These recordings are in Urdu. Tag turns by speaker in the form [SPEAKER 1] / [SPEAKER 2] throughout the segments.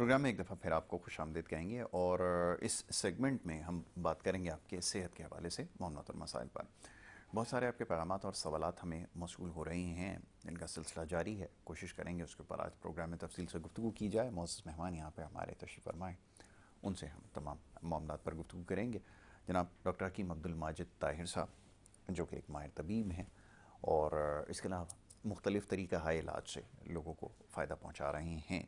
[SPEAKER 1] پروگرام میں ایک دفعہ پھر آپ کو خوش آمدید کہیں گے، اور اس سیگمنٹ میں ہم بات کریں گے آپ کے صحت کے حوالے سے معاملات اور مسائل پر۔ بہت سارے آپ کے پیغامات اور سوالات ہمیں موصول ہو رہے ہیں، ان کا سلسلہ جاری ہے، کوشش کریں گے اس کے اوپر آج پروگرام میں تفصیل سے گفتگو کی جائے۔ معزز مہمان یہاں پہ ہمارے تشریف فرمائیں، ان سے ہم تمام معاملات پر گفتگو کریں گے۔ جناب ڈاکٹر حکیم عبدالماجد طاہر صاحب، جو کہ ایک ماہر طبیب ہیں اور اس کے علاوہ مختلف طریقہ ہائے علاج سے لوگوں کو فائدہ پہنچا رہے ہیں،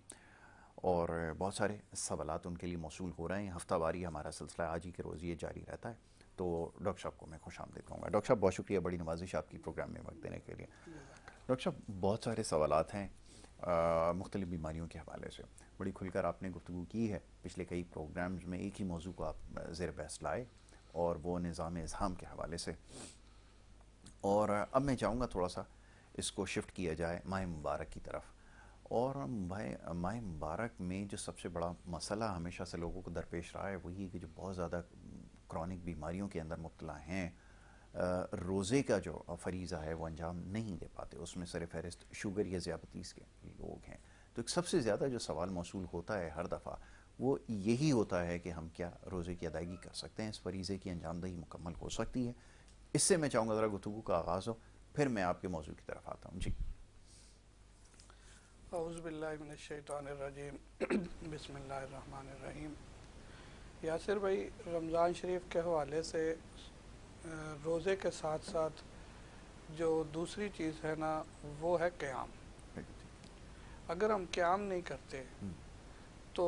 [SPEAKER 1] اور بہت سارے سوالات ان کے لیے موصول ہو رہے ہیں۔ ہفتہ واری ہمارا سلسلہ آج ہی کے روز یہ جاری رہتا ہے، تو ڈاکٹر صاحب کو میں خوش آمدید کہوں گا۔ ڈاکٹر صاحب بہت شکریہ، بڑی نوازش آپ کی پروگرام میں وقت دینے کے لیے۔ ڈاکٹر صاحب بہت سارے سوالات ہیں مختلف بیماریوں کے حوالے سے، بڑی کھل کر آپ نے گفتگو کی ہے۔ پچھلے کئی پروگرامز میں ایک ہی موضوع کو آپ زیر بحث لائے، اور وہ نظام اذہام کے حوالے سے، اور اب میں چاہوں گا تھوڑا سا اس کو شفٹ کیا جائے ماہ مبارک کی طرف۔ اور ماہ مبارک میں جو سب سے بڑا مسئلہ ہمیشہ سے لوگوں کو درپیش رہا ہے وہ یہ کہ جو بہت زیادہ کرونک بیماریوں کے اندر مبتلا ہیں، روزے کا جو فریضہ ہے وہ انجام نہیں دے پاتے۔ اس میں سر فہرست شوگر یا ذیابیطیز کے لوگ ہیں۔ تو ایک سب سے زیادہ جو سوال موصول ہوتا ہے ہر دفعہ وہ یہی ہوتا ہے کہ ہم کیا روزے کی ادائیگی کر سکتے ہیں، اس فریضے کی انجام دہی مکمل ہو سکتی ہے؟ اس سے میں چاہوں گا ذرا گفتگو کا آغاز ہو، پھر میں آپ کے موضوع کی طرف آتا ہوں۔ جی
[SPEAKER 2] اعوذ باللہ من الشیطان الرجیم، بسم اللہ الرحمن الرحیم۔ یاسر بھائی، رمضان شریف کے حوالے سے روزے کے ساتھ ساتھ جو دوسری چیز ہے نا وہ ہے قیام۔ اگر ہم قیام نہیں کرتے تو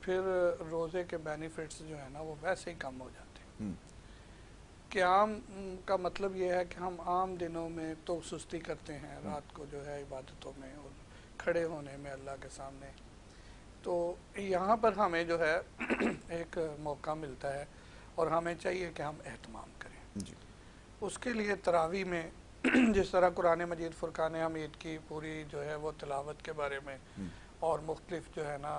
[SPEAKER 2] پھر روزے کے بینیفٹس جو ہے نا وہ ویسے ہی کم ہو جاتے ہیں۔ قیام کا مطلب یہ ہے کہ ہم عام دنوں میں تو سستی کرتے ہیں، رات کو جو ہے عبادتوں میں اور کھڑے ہونے میں اللہ کے سامنے، تو یہاں پر ہمیں جو ہے ایک موقع ملتا ہے اور ہمیں چاہیے کہ ہم اہتمام کریں۔ اس کے لیے تراویح میں جس طرح قرآن مجید فرقان حمید کی پوری جو ہے وہ تلاوت کے بارے میں، اور مختلف جو ہے نا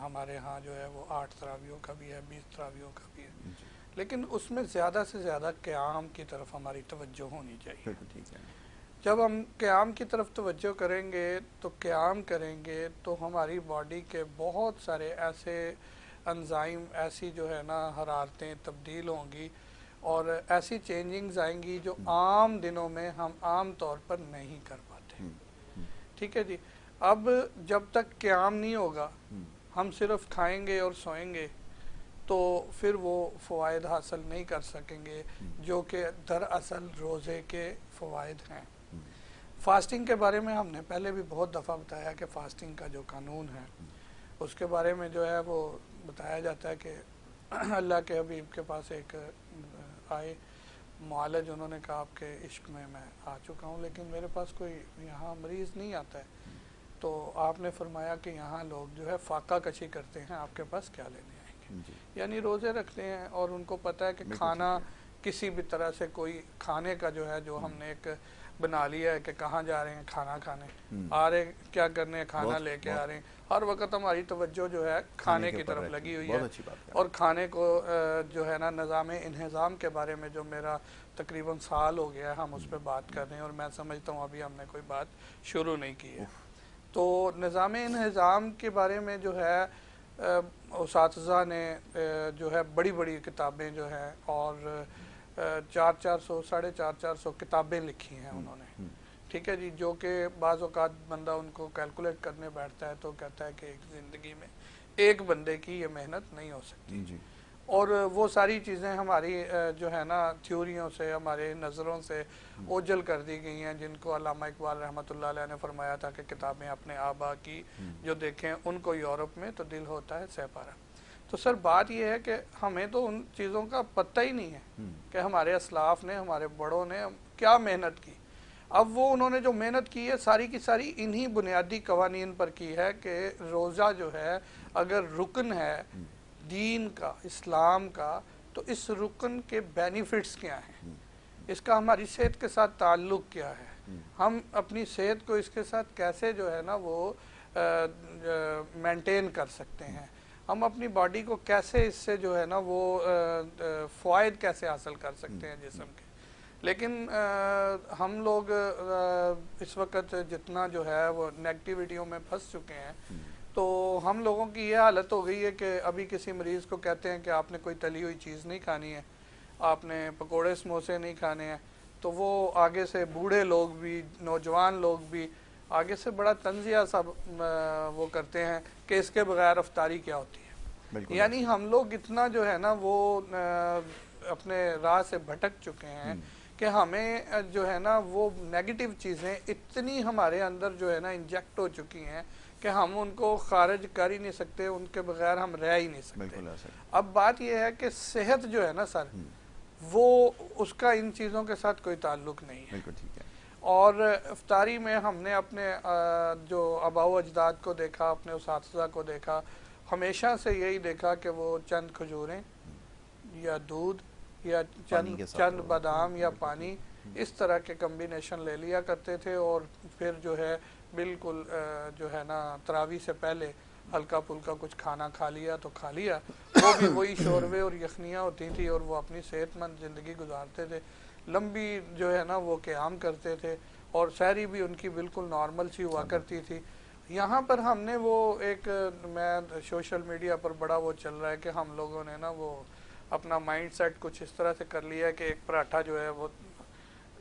[SPEAKER 2] ہمارے ہاں جو ہے وہ 8 تراویحوں کا بھی ہے، 20 تراویحوں کا بھی ہے، لیکن اس میں زیادہ سے زیادہ قیام کی طرف ہماری توجہ ہونی چاہیے۔ جب ہم قیام کی طرف توجہ کریں گے تو قیام کریں گے تو ہماری باڈی کے بہت سارے ایسے انزائم، ایسی جو ہے نا حرارتیں تبدیل ہوں گی اور ایسی چینجنگز آئیں گی جو عام دنوں میں ہم عام طور پر نہیں کر پاتے۔ ٹھیک ہے جی۔ اب جب تک قیام نہیں ہوگا، ہم صرف کھائیں گے اور سوئیں گے تو پھر وہ فوائد حاصل نہیں کر سکیں گے جو کہ دراصل روزے کے فوائد ہیں۔ فاسٹنگ کے بارے میں ہم نے پہلے بھی بہت دفعہ بتایا کہ فاسٹنگ کا جو قانون ہے اس کے بارے میں جو ہے وہ بتایا جاتا ہے کہ اللہ کے حبیب کے پاس ایک آئے معالج، انہوں نے کہا آپ کے عشق میں آ چکا ہوں لیکن میرے پاس کوئی یہاں مریض نہیں آتا ہے، تو آپ نے فرمایا کہ یہاں لوگ جو ہے فاقہ کشی کرتے ہیں، آپ کے پاس کیا لینے آئیں گے؟ یعنی روزے رکھتے ہیں اور ان کو پتہ ہے کہ کھانا کسی بھی طرح سے، کوئی کھانے کا جو ہے جو ہم نے ایک بنا لیا ہے کہ کہاں جا رہے ہیں کھانا کھانے، آ رہے کیا کرنے، کھانا لے کے آ رہے ہیں، ہر وقت ہماری توجہ جو ہے کھانے کی طرف لگی ہوئی ہے۔ اور کھانے کو جو ہے نا نظام انہضام کے بارے میں جو میرا تقریباً سال ہو گیا ہے ہم اس پہ بات کر رہے ہیں، اور میں سمجھتا ہوں ابھی ہم نے کوئی بات شروع نہیں کی ہے۔ تو نظام انہضام کے بارے میں جو ہے اساتذہ نے جو ہے بڑی بڑی کتابیں جو ہیں اور 400 450 کتابیں لکھی ہیں انہوں نے، ٹھیک ہے جی، جو کہ بعض اوقات بندہ ان کو کیلکولیٹ کرنے بیٹھتا ہے تو کہتا ہے کہ ایک زندگی میں ایک بندے کی یہ محنت نہیں ہو سکتی، اور وہ ساری چیزیں ہماری جو ہے نا تھیوریوں سے، ہمارے نظروں سے اوجھل کر دی گئی ہیں، جن کو علامہ اقبال رحمۃ اللہ علیہ نے فرمایا تھا کہ کتابیں اپنے آبا کی جو دیکھیں ان کو یورپ میں تو دل ہوتا ہے سہ پارہ۔ تو سر بات یہ ہے کہ ہمیں تو ان چیزوں کا پتہ ہی نہیں ہے کہ ہمارے اسلاف نے، ہمارے بڑوں نے کیا محنت کی۔ اب وہ انہوں نے جو محنت کی ہے ساری کی ساری انہی بنیادی قوانین پر کی ہے کہ روزہ جو ہے اگر رکن ہے دین کا، اسلام کا، تو اس رکن کے بینیفٹس کیا ہیں، اس کا ہماری صحت کے ساتھ تعلق کیا ہے، ہم اپنی صحت کو اس کے ساتھ کیسے جو ہے نا وہ مینٹین کر سکتے ہیں، ہم اپنی باڈی کو کیسے اس سے جو ہے نا وہ فوائد کیسے حاصل کر سکتے ہیں جسم کے۔ لیکن ہم لوگ اس وقت جتنا جو ہے وہ نیگیٹیوٹیوں میں پھنس چکے ہیں تو ہم لوگوں کی یہ حالت ہو گئی ہے کہ ابھی کسی مریض کو کہتے ہیں کہ آپ نے کوئی تلی ہوئی چیز نہیں کھانی ہے، آپ نے پکوڑے سموسے نہیں کھانے ہیں، تو وہ آگے سے بوڑھے لوگ بھی، نوجوان لوگ بھی آگے سے بڑا طنزیہ سا وہ کرتے ہیں کہ اس کے بغیر افطاری کیا ہوتی ہے۔
[SPEAKER 1] بالکل
[SPEAKER 2] یعنی
[SPEAKER 1] ایسے
[SPEAKER 2] ہم لوگ اتنا جو ہے نا وہ اپنے راہ سے بھٹک چکے ہیں کہ ہمیں جو ہے نا وہ نیگیٹو چیزیں اتنی ہمارے اندر جو ہے نا انجیکٹ ہو چکی ہیں کہ ہم ان کو خارج کر ہی نہیں سکتے، ان کے بغیر ہم رہ ہی نہیں سکتے۔
[SPEAKER 1] بالکل ایسے
[SPEAKER 2] اب بات یہ ہے کہ صحت جو ہے نا سر، وہ اس کا ان چیزوں کے ساتھ کوئی تعلق نہیں ہے۔
[SPEAKER 1] بالکل ٹھیک ہے۔
[SPEAKER 2] اور افطاری میں ہم نے اپنے جو آباء و اجداد کو دیکھا، اپنے اساتذہ کو دیکھا، ہمیشہ سے یہی دیکھا کہ وہ چند کھجوریں یا دودھ یا
[SPEAKER 1] پانی کے ساتھ
[SPEAKER 2] چند
[SPEAKER 1] ہوگا۔
[SPEAKER 2] بادام یا
[SPEAKER 1] بالکل
[SPEAKER 2] پانی، اس طرح کے کمبینیشن لے لیا کرتے تھے، اور پھر جو ہے بالکل جو ہے نا تراویح سے پہلے ہلکا پھلکا کچھ کھانا کھا لیا تو کھا لیا، وہ بھی وہی شوربے اور یخنیاں ہوتی تھی، اور وہ اپنی صحت مند زندگی گزارتے تھے، لمبی جو ہے نا وہ قیام کرتے تھے، اور سحری بھی ان کی بالکل نارمل سی ہوا کرتی تھی۔ یہاں پر ہم نے وہ ایک، میں سوشل میڈیا پر بڑا وہ چل رہا ہے کہ ہم لوگوں نے نا وہ اپنا مائنڈ سیٹ کچھ اس طرح سے کر لیا ہے کہ ایک پراٹھا جو ہے وہ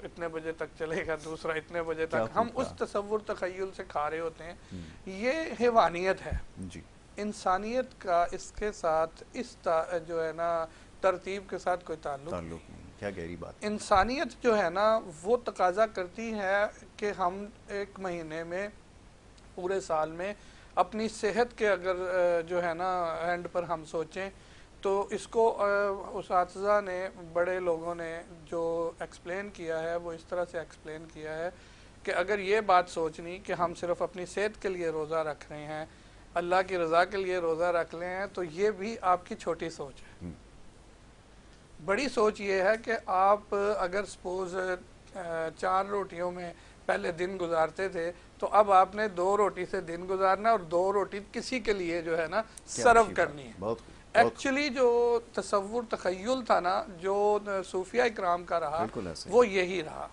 [SPEAKER 2] اتنے بجے تک چلے گا، دوسرا اتنے بجے
[SPEAKER 1] کیا
[SPEAKER 2] تک، ہم
[SPEAKER 1] خوب
[SPEAKER 2] اس
[SPEAKER 1] کہا۔
[SPEAKER 2] تصور تخیل سے کھا رہے ہوتے ہیں۔ یہ حیوانیت ہے۔
[SPEAKER 1] جی
[SPEAKER 2] انسانیت کا اس کے ساتھ اس جو ہے نا ترتیب کے ساتھ کوئی تعلق نہیں۔
[SPEAKER 1] تعلق نہیں، کیا گہری بات ہے۔
[SPEAKER 2] انسانیت جو ہے نا وہ تقاضا کرتی ہے کہ ہم ایک مہینے میں، پورے سال میں اپنی صحت کے اگر جو ہے نا اینڈ پر ہم سوچیں تو اس کو اساتذہ نے، بڑے لوگوں نے جو ایکسپلین کیا ہے وہ اس طرح سے ایکسپلین کیا ہے کہ اگر یہ بات سوچنی کہ ہم صرف اپنی صحت کے لیے روزہ رکھ رہے ہیں، اللہ کی رضا کے لیے روزہ رکھ لیں ہیں، تو یہ بھی آپ کی چھوٹی سوچ ہے۔ بڑی سوچ یہ ہے کہ آپ اگر سپوز 4 روٹیوں میں پہلے دن گزارتے تھے تو اب آپ نے 2 روٹی سے دن گزارنا، اور 2 روٹی کسی کے لیے جو ہے نا سرو کرنی ہے۔
[SPEAKER 1] بہت خوب۔
[SPEAKER 2] ایکچولی جو تصور تخیل تھا نا جو صوفیہ اکرام کا رہا،
[SPEAKER 1] بالکل ایسے
[SPEAKER 2] وہ یہی رہا۔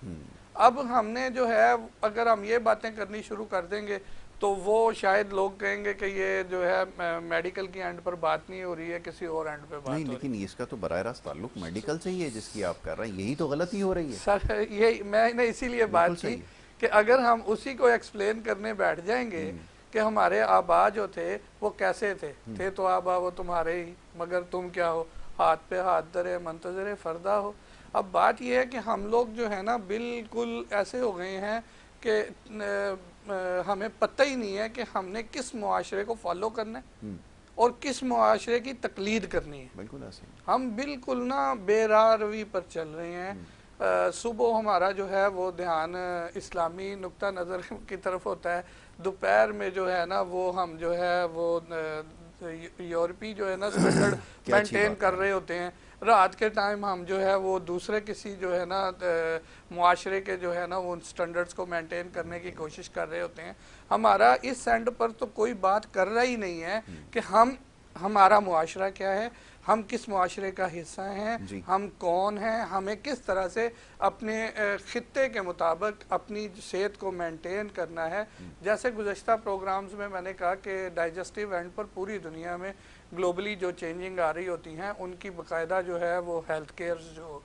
[SPEAKER 2] اب ہم نے جو ہے اگر ہم یہ باتیں کرنی شروع کر دیں گے تو وہ شاید لوگ کہیں گے کہ یہ جو ہے میڈیکل کی اینڈ پر بات نہیں ہو رہی ہے، کسی اور اینڈ پہ بات
[SPEAKER 1] نہیں،
[SPEAKER 2] ہو رہی ہے۔
[SPEAKER 1] لیکن اس کا تو براہ راست تعلق میڈیکل سے ہی ہے جس کی آپ کر رہے ہیں، یہی تو غلطی ہو رہی ہے۔
[SPEAKER 2] سر یہ میں نے اسی لیے بات کی کہ اگر ہم اسی کو ایکسپلین کرنے بیٹھ جائیں گے کہ ہمارے آبا جو تھے وہ کیسے تھے تو آبا وہ تمہارے ہی، مگر تم کیا ہو، ہاتھ پہ ہاتھ درے منتظر فردہ ہو۔ اب بات یہ ہے کہ ہم لوگ جو ہے نا بالکل ایسے ہو گئے ہیں کہ ہمیں پتہ ہی نہیں ہے کہ ہم نے کس معاشرے کو فالو کرنا ہے اور کس معاشرے کی تقلید کرنی ہے۔
[SPEAKER 1] بالکل ایسے
[SPEAKER 2] ہم بالکل نا بے راہ روی پر چل رہے ہیں۔ صبح ہمارا جو ہے وہ دھیان اسلامی نقطہ نظر کی طرف ہوتا ہے، دوپہر میں جو ہے نا وہ ہم جو ہے وہ یورپی جو ہے نا اسٹینڈرڈ مینٹین کر رہے ہوتے ہیں، رات کے ٹائم ہم جو ہے وہ دوسرے کسی جو ہے نا معاشرے کے جو ہے نا وہ سٹینڈرڈز کو مینٹین کرنے کی کوشش کر رہے ہوتے ہیں۔ ہمارا اس اینڈ پر تو کوئی بات کر رہا ہی نہیں ہے کہ ہمارا معاشرہ کیا ہے، ہم کس معاشرے کا حصہ ہیں، ہم کون ہیں، ہمیں کس طرح سے اپنے خطے کے مطابق اپنی صحت کو مینٹین کرنا ہے۔ جیسے گزشتہ پروگرامز میں میں نے کہا کہ ڈائجسٹیو اینڈ پر پوری دنیا میں گلوبلی جو چینجنگ آ رہی ہوتی ہیں، ان کی باقاعدہ جو ہے وہ ہیلتھ کیئر جو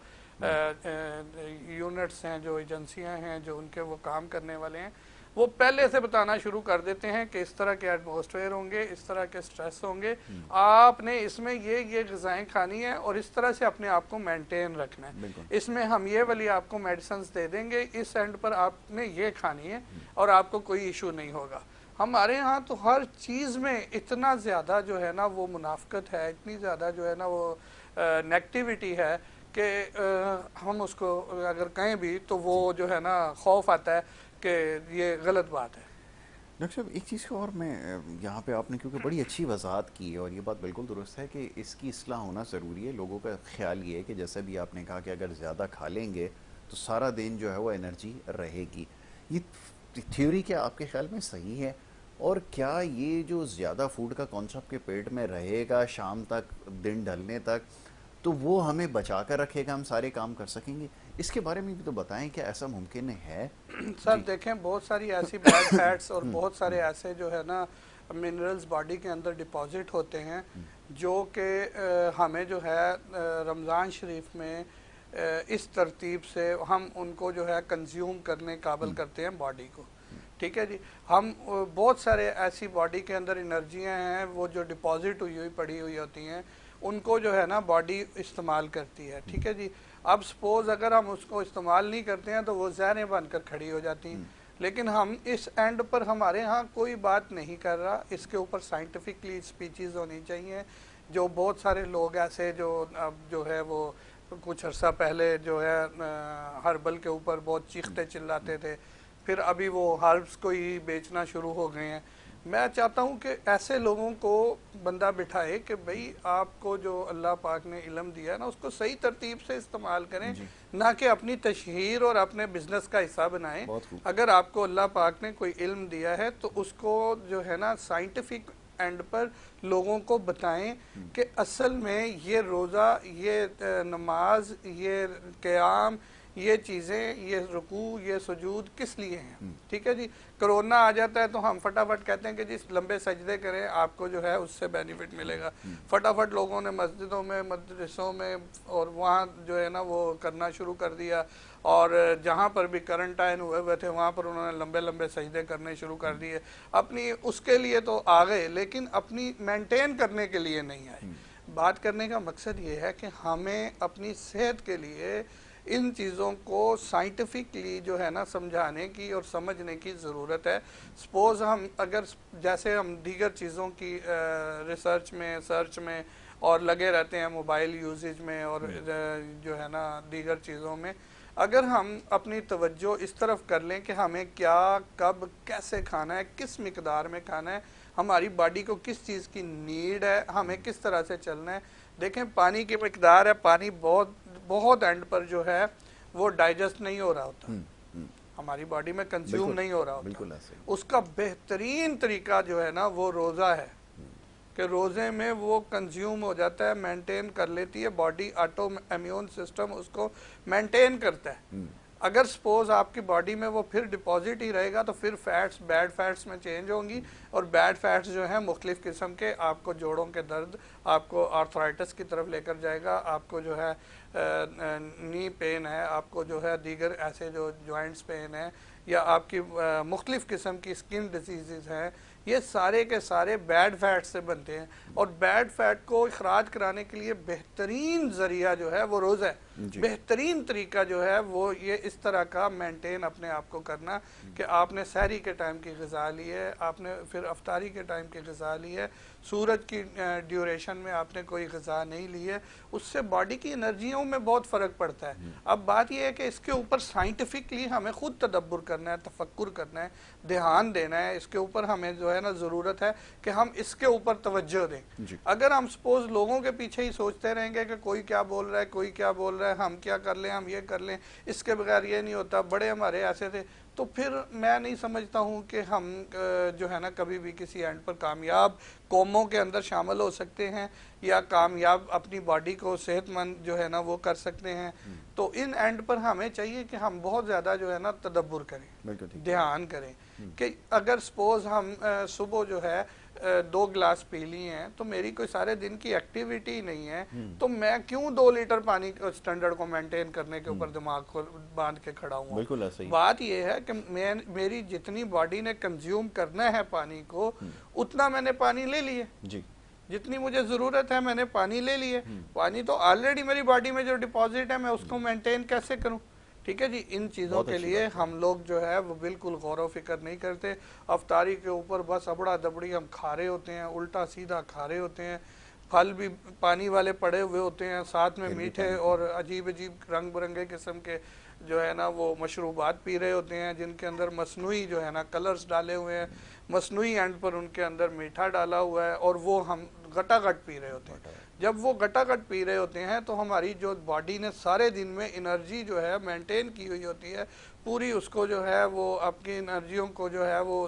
[SPEAKER 2] یونٹس ہیں، جو ایجنسیاں ہیں، جو ان کے وہ کام کرنے والے ہیں، وہ پہلے سے بتانا شروع کر دیتے ہیں کہ اس طرح کے ایٹماسفیئر ہوں گے، اس طرح کے سٹریس ہوں گے، آپ نے اس میں یہ غذائیں کھانی ہیں اور اس طرح سے اپنے آپ کو مینٹین رکھنا ہے، اس میں ہم یہ والی آپ کو میڈیسنز دے دیں گے، اس اینڈ پر آپ نے یہ کھانی ہے اور آپ کو کوئی ایشو نہیں ہوگا۔ ہمارے ہاں تو ہر چیز میں اتنا زیادہ جو ہے نا وہ منافقت ہے، اتنی زیادہ جو ہے نا وہ نیگیٹیوٹی ہے کہ ہم اس کو اگر کہیں بھی تو وہ جو ہے نا خوف آتا ہے کہ یہ غلط بات ہے۔
[SPEAKER 1] ڈاکٹر صاحب ایک چیز کو اور میں یہاں پہ آپ نے کیونکہ بڑی اچھی وضاحت کی ہے اور یہ بات بالکل درست ہے کہ اس کی اصلاح ہونا ضروری ہے۔ لوگوں کا خیال یہ ہے کہ جیسے بھی آپ نے کہا کہ اگر زیادہ کھا لیں گے تو سارا دن جو ہے وہ انرجی رہے گی، یہ تھیوری کیا آپ کے خیال میں صحیح ہے؟ اور کیا یہ جو زیادہ فوڈ کا کانسیپٹ کے پیٹ میں رہے گا شام تک، دن ڈھلنے تک، تو وہ ہمیں بچا کر رکھے گا، ہم سارے کام کر سکیں گے؟ اس کے بارے میں بھی تو بتائیں کہ ایسا ممکن ہے؟
[SPEAKER 2] سر دیکھیں بہت ساری ایسی بیڈ فیٹس اور بہت سارے ایسے جو ہے نا منرلز باڈی کے اندر ڈپازٹ ہوتے ہیں جو کہ ہمیں جو ہے رمضان شریف میں اس ترتیب سے ہم ان کو جو ہے کنزیوم کرنے قابل کرتے ہیں باڈی کو. ٹھیک ہے جی. ہم بہت سارے ایسی باڈی کے اندر انرجیاں ہیں وہ جو ڈپازٹ ہوئی پڑی ہوئی ہوتی ہیں ان کو جو ہے نا باڈی استعمال کرتی ہے. ٹھیک ہے جی. اب سپوز اگر ہم اس کو استعمال نہیں کرتے ہیں تو وہ زہریں بن کر کھڑی ہو جاتی ہیں. لیکن ہم اس اینڈ پر ہمارے ہاں کوئی بات نہیں کر رہا. اس کے اوپر سائنٹیفکلی اسپیچیز ہونی چاہیے. جو بہت سارے لوگ ایسے جو اب جو ہے وہ کچھ عرصہ پہلے جو ہے ہربل کے اوپر بہت چیختے چلاتے تھے, پھر ابھی وہ ہربس کو ہی بیچنا شروع ہو گئے ہیں. میں چاہتا ہوں کہ ایسے لوگوں کو بندہ بٹھائے کہ بھئی آپ کو جو اللہ پاک نے علم دیا ہے نا اس کو صحیح ترتیب سے استعمال کریں, نہ کہ اپنی تشہیر اور اپنے بزنس کا حصہ بنائیں. اگر آپ کو اللہ پاک نے کوئی علم دیا ہے تو اس کو جو ہے نا سائنٹیفک اینڈ پر لوگوں کو بتائیں کہ اصل میں یہ روزہ, یہ نماز, یہ قیام, یہ چیزیں, یہ رکوع, یہ سجود کس لیے ہیں. ٹھیک ہے جی. کرونا آ جاتا ہے تو ہم فٹافٹ کہتے ہیں کہ جی لمبے سجدے کریں, آپ کو جو ہے اس سے بینیفٹ ملے گا. فٹافٹ لوگوں نے مسجدوں میں, مدرسوں میں اور وہاں جو ہے نا وہ کرنا شروع کر دیا, اور جہاں پر بھی کرنٹائن ہوئے تھے وہاں پر انہوں نے لمبے لمبے سجدے کرنے شروع کر دیے. اپنی اس کے لیے تو آ گئے لیکن اپنی مینٹین کرنے کے لیے نہیں آئے. بات کرنے کا مقصد یہ ہے کہ ہمیں اپنی صحت کے لیے ان چیزوں کو سائنٹیفکلی جو ہے نا سمجھانے کی اور سمجھنے کی ضرورت ہے. سپوز ہم اگر جیسے ہم دیگر چیزوں کی ریسرچ میں, سرچ میں اور لگے رہتے ہیں, موبائل یوزیج میں اور جو ہے نا دیگر چیزوں میں, اگر ہم اپنی توجہ اس طرف کر لیں کہ ہمیں کیا, کب, کیسے کھانا ہے, کس مقدار میں کھانا ہے, ہماری باڈی کو کس چیز کی نیڈ ہے, ہمیں کس طرح سے چلنا ہے. دیکھیں پانی کی مقدار ہے, پانی بہت بہت اینڈ پر جو ہے وہ ڈائجسٹ نہیں ہو رہا ہوتا, ہماری باڈی میں کنزیوم نہیں ہو رہا ہوتا. اس کا بہترین طریقہ جو ہے نا وہ روزہ ہے کہ روزے میں وہ کنزیوم ہو جاتا ہے, مینٹین کر لیتی ہے باڈی, آٹو امیون سسٹم اس کو مینٹین کرتا ہے. اگر سپوز آپ کی باڈی میں وہ پھر ڈپازٹ ہی رہے گا تو پھر فیٹس بیڈ فیٹس میں چینج ہوں گی, اور بیڈ فیٹس جو ہیں مختلف قسم کے آپ کو جوڑوں کے درد, آپ کو آرتھرائٹس کی طرف لے کر جائے گا, آپ کو جو ہے نی پین ہے, آپ کو جو ہے دیگر ایسے جو جوائنٹس پین ہے, یا آپ کی مختلف قسم کی اسکن ڈیزیزز ہیں, یہ سارے کے سارے بیڈ فیٹ سے بنتے ہیں. اور بیڈ فیٹ کو اخراج کرانے کے لیے بہترین ذریعہ جو ہے وہ روزہ ہے. بہترین طریقہ جو ہے وہ یہ اس طرح کا مینٹین اپنے آپ کو کرنا کہ آپ نے سحری کے ٹائم کی غذا لی ہے, آپ نے پھر افطاری کے ٹائم کی غذا لی ہے, سورج کی ڈیوریشن میں آپ نے کوئی غذا نہیں لی ہے. اس سے باڈی کی انرجیوں میں بہت فرق پڑتا ہے. اب بات یہ ہے کہ اس کے اوپر سائنٹیفکلی ہمیں خود تدبر کرنا ہے, تفکر کرنا ہے, دھیان دینا ہے. اس کے اوپر ہمیں جو ہے نا ضرورت ہے کہ ہم اس کے اوپر توجہ دیں. اگر ہم سپوز لوگوں کے پیچھے ہی سوچتے رہیں گے کہ کوئی کیا بول رہا ہے, کوئی کیا بول رہا ہے, ہم کیا کر لیں, ہم یہ کر لیں, اس کے بغیر یہ نہیں ہوتا, بڑے ہمارے ایسے تھے, تو پھر میں نہیں سمجھتا ہوں کہ ہم جو ہے نا کبھی بھی کسی اینڈ پر کامیاب قوموں کے اندر شامل ہو سکتے ہیں یا کامیاب اپنی باڈی کو صحت مند جو ہے نا وہ کر سکتے ہیں. تو ان اینڈ پر ہمیں چاہیے کہ ہم بہت زیادہ جو ہے نا تدبر کریں, دھیان کریں کہ اگر سپوز ہم صبح جو ہے 2 گلاس پی لی ہیں تو میری کوئی سارے دن کی ایکٹیویٹی نہیں ہے, تو میں کیوں 2 لیٹر پانی سٹینڈرڈ کو مینٹین کرنے کے اوپر دماغ کو باندھ کے کھڑا ہوں. بات یہ ہے کہ میری جتنی باڈی نے کنزیوم کرنا ہے پانی کو, اتنا میں نے پانی لے لیے, جتنی مجھے ضرورت ہے میں نے پانی لے لیے. پانی تو آلریڈی میری باڈی میں جو ڈپازٹ ہے میں اس کو مینٹین کیسے کروں. ٹھیک ہے جی. ان چیزوں کے لیے ہم لوگ جو ہے وہ بالکل غور و فکر نہیں کرتے. افطاری کے اوپر بس ابڑا دبڑی ہم کھا رہے ہوتے ہیں, الٹا سیدھا کھا رہے ہوتے ہیں, پھل بھی پانی والے پڑے ہوئے ہوتے ہیں, ساتھ میں میٹھے اور عجیب عجیب رنگ برنگے قسم کے جو ہے نا وہ مشروبات پی رہے ہوتے ہیں جن کے اندر مصنوعی جو ہے نا کلرز ڈالے ہوئے ہیں, مصنوعی اینڈ پر ان کے اندر میٹھا ڈالا ہوا ہے, اور وہ ہم گٹا گٹ پی رہے ہوتے ہیں. جب وہ گٹا گٹ پی رہے ہوتے ہیں تو ہماری جو باڈی نے سارے دن میں انرجی جو ہے مینٹین کی ہوئی ہوتی ہے پوری، اس کو جو ہے وہ اپنی انرجیوں کو جو ہے وہ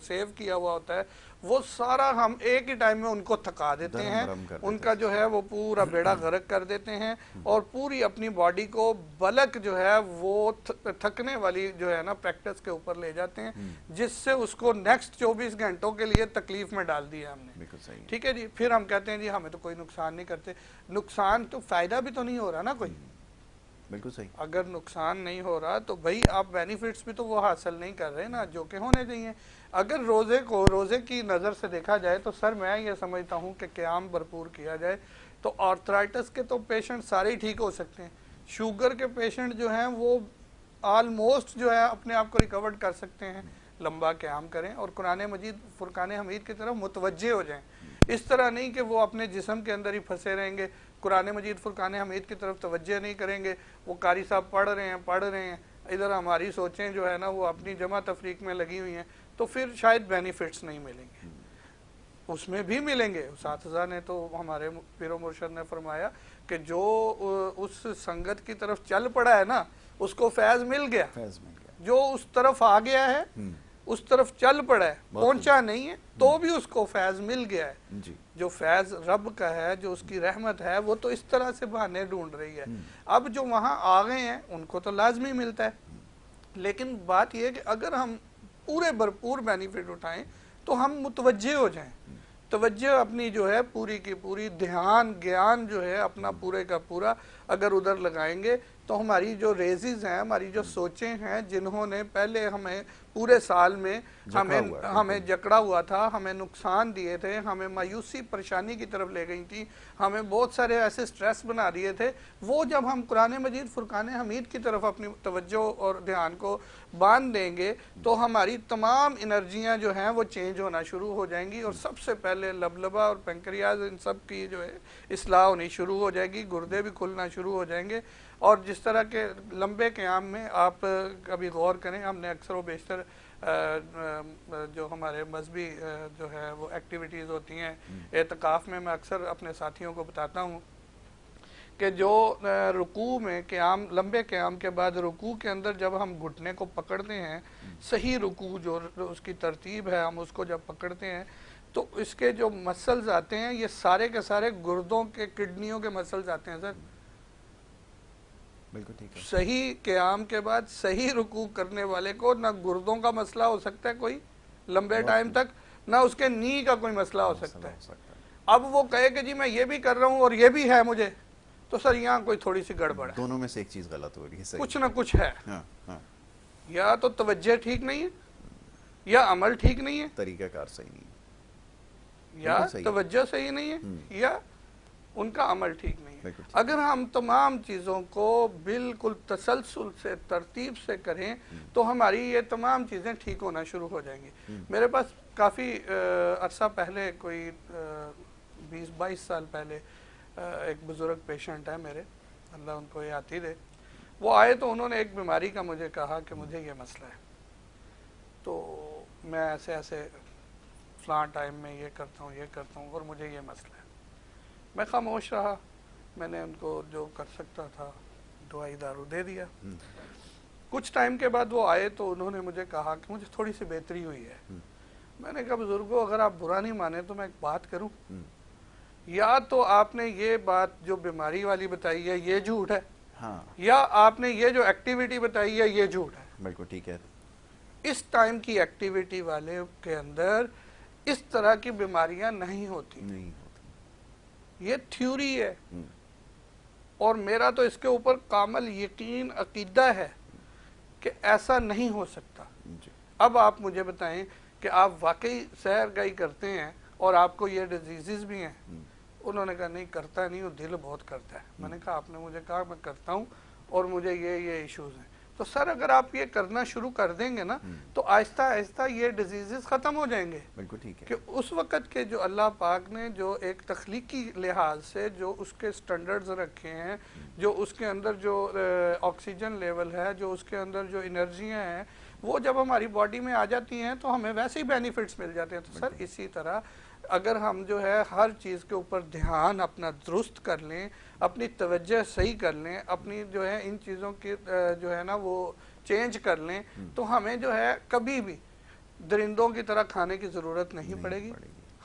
[SPEAKER 2] سیو کیا ہوا ہوتا ہے، وہ سارا ہم ایک ہی ٹائم میں ان کو تھکا دیتے ہیں، ان کا جو ہے وہ پورا بیڑا غرق کر دیتے ہیں، اور پوری اپنی باڈی کو بلک جو ہے وہ تھکنے والی جو ہے نا پریکٹس کے اوپر لے جاتے ہیں، جس سے اس کو نیکسٹ 24 گھنٹوں کے لیے تکلیف میں ڈال دیا ہم نے. ٹھیک ہے جی، پھر ہم کہتے ہیں جی ہمیں تو کوئی نقصان نہیں کرتے. نقصان تو فائدہ بھی تو نہیں ہو رہا نا کوئی.
[SPEAKER 1] بالکل صحیح.
[SPEAKER 2] اگر نقصان نہیں ہو رہا تو بھائی آپ بینیفٹس بھی تو وہ حاصل نہیں کر رہے نا جو کہ ہونے چاہیے. اگر روزے کی نظر سے دیکھا جائے تو سر میں یہ سمجھتا ہوں کہ قیام بھرپور کیا جائے تو آرتھرائٹس کے تو پیشنٹ سارے ہی ٹھیک ہو سکتے ہیں. شوگر کے پیشنٹ جو ہیں وہ آلموسٹ جو ہے اپنے آپ کو ریکورڈ کر سکتے ہیں. لمبا قیام کریں اور قرآن مجید فرقان حمید کی طرف متوجہ ہو جائیں. اس طرح نہیں کہ وہ اپنے جسم کے اندر ہی پھنسے رہیں گے، قرآن مجید فرقان حمید کی طرف توجہ نہیں کریں گے. وہ قاری صاحب پڑھ رہے ہیں ادھر ہماری سوچیں جو ہے نا وہ اپنی جمع تفریق میں لگی ہوئی ہیں، تو پھر شاید بینیفٹس نہیں ملیں گے. اس میں بھی ملیں گے. اساتذہ نے تو ہمارے پیر و مرشد نے فرمایا کہ جو اس سنگت کی طرف چل پڑا ہے نا اس کو فیض مل گیا. جو اس طرف آ گیا ہے اس طرف چل پڑا ہے، پہنچا نہیں ہے تو بھی اس کو فیض مل گیا ہے. جو فیض رب کا ہے، جو اس کی رحمت ہے، وہ تو اس طرح سے بہانے ڈھونڈ رہی ہے. اب جو وہاں آ گئے ہیں ان کو تو لازمی ملتا ہے، لیکن بات یہ ہے کہ اگر ہم پورے بھرپور بینیفٹ اٹھائیں تو ہم متوجہ ہو جائیں. توجہ اپنی جو ہے پوری کی پوری دھیان گیان جو ہے اپنا پورے کا پورا اگر ادھر لگائیں گے تو ہماری جو ریزز ہیں، ہماری جو سوچیں ہیں، جنہوں نے پہلے ہمیں پورے سال میں ہمیں جکڑا ہوا تھا، ہمیں نقصان دیے تھے، ہمیں مایوسی پریشانی کی طرف لے گئی تھی، ہمیں بہت سارے ایسے سٹریس بنا دیے تھے، وہ جب ہم قرآن مجید فرقان حمید کی طرف اپنی توجہ اور دھیان کو باندھ دیں گے تو ہماری تمام انرجیاں جو ہیں وہ چینج ہونا شروع ہو جائیں گی، اور سب سے پہلے لبلبہ اور پینکریاز ان سب کی جو ہے اصلاح ہونی شروع ہو جائے گی، گردے بھی کھلنا شروع ہو جائیں گے. اور جس طرح کے لمبے قیام میں آپ کبھی غور کریں، ہم نے اکثر و بیشتر جو ہمارے مذہبی جو ہے وہ ایکٹیویٹیز ہوتی ہیں اعتکاف میں، اکثر اپنے ساتھیوں کو بتاتا ہوں کہ جو رکوع میں قیام، لمبے قیام کے بعد رکوع کے اندر جب ہم گھٹنے کو پکڑتے ہیں، صحیح رکوع جو اس کی ترتیب ہے، ہم اس کو جب پکڑتے ہیں تو اس کے جو مسلز آتے ہیں یہ سارے کے سارے گردوں کے کڈنیوں کے مسلز آتے ہیں. سر صحیح قیام کے بعد صحیح رکوع کرنے والے کو نہ گردوں کا مسئلہ ہو سکتا ہے کوئی لمبے ٹائم تک، نہ اس کے نی کا کوئی مسئلہ ہو سکتا ہے. اب وہ کہے کہ جی میں یہ بھی کر رہا ہوں اور یہ بھی ہے مجھے، تو سر یہاں کوئی تھوڑی سی گڑبڑ ہے.
[SPEAKER 1] دونوں میں سے ایک چیز غلط ہو رہی ہے،
[SPEAKER 2] کچھ نہ کچھ ہے. یا تو توجہ ٹھیک نہیں ہے، یا عمل ٹھیک نہیں ہے،
[SPEAKER 1] طریقہ کار صحیح نہیں ہے،
[SPEAKER 2] یا توجہ صحیح نہیں ہے، یا ان کا عمل ٹھیک نہیں ہے. اگر ہم تمام چیزوں کو بالکل تسلسل سے ترتیب سے کریں تو ہماری یہ تمام چیزیں ٹھیک ہونا شروع ہو جائیں گی. میرے پاس کافی عرصہ پہلے، کوئی 20-22 سال پہلے، ایک بزرگ پیشنٹ ہے میرے، اللہ ان کو یاد دے. وہ آئے تو انہوں نے ایک بیماری کا مجھے کہا کہ مجھے یہ مسئلہ ہے، تو میں ایسے ایسے فلاں ٹائم میں یہ کرتا ہوں اور مجھے یہ مسئلہ ہے. میں خاموش رہا، میں نے ان کو جو کر سکتا تھا دوائی دارو دے دیا. کچھ ٹائم کے بعد وہ آئے تو انہوں نے مجھے کہا کہ مجھے تھوڑی سی بہتری ہوئی ہے. میں نے کہا بزرگوں اگر آپ برا نہیں مانے تو میں ایک بات کروں، یا تو آپ نے یہ بات جو بیماری والی بتائی ہے یہ جھوٹ ہے، یا آپ نے یہ جو ایکٹیویٹی بتائی ہے یہ جھوٹ ہے.
[SPEAKER 1] بالکل ٹھیک ہے.
[SPEAKER 2] اس ٹائم کی ایکٹیویٹی والے کے اندر اس طرح کی بیماریاں نہیں ہوتی. یہ تھیوری ہے، اور میرا تو اس کے اوپر کامل یقین عقیدہ ہے کہ ایسا نہیں ہو سکتا. اب آپ مجھے بتائیں کہ آپ واقعی سیر گاہی کرتے ہیں اور آپ کو یہ ڈیزیزز بھی ہیں. انہوں نے کہا نہیں کرتا نہیں، وہ دل بہت کرتا ہے. میں نے کہا آپ نے مجھے کہا میں کرتا ہوں اور مجھے یہ ایشوز ہیں. تو سر اگر آپ یہ کرنا شروع کر دیں گے نا تو آہستہ آہستہ یہ ڈیزیزز ختم ہو جائیں گے.
[SPEAKER 1] بالکل ٹھیک ہے.
[SPEAKER 2] کہ اس وقت کے جو اللہ پاک نے جو ایک تخلیقی لحاظ سے جو اس کے سٹینڈرڈز رکھے ہیں، جو اس کے اندر جو آکسیجن لیول ہے، جو اس کے اندر جو انرجیاں ہیں، وہ جب ہماری باڈی میں آ جاتی ہیں تو ہمیں ویسے ہی بینیفٹس مل جاتے ہیں. تو سر اسی طرح اگر ہم جو ہے ہر چیز کے اوپر دھیان اپنا درست کر لیں، اپنی توجہ صحیح کر لیں، اپنی جو ہے ان چیزوں کی جو ہے نا وہ چینج کر لیں، تو ہمیں جو ہے کبھی بھی درندوں کی طرح کھانے کی ضرورت نہیں پڑے گی۔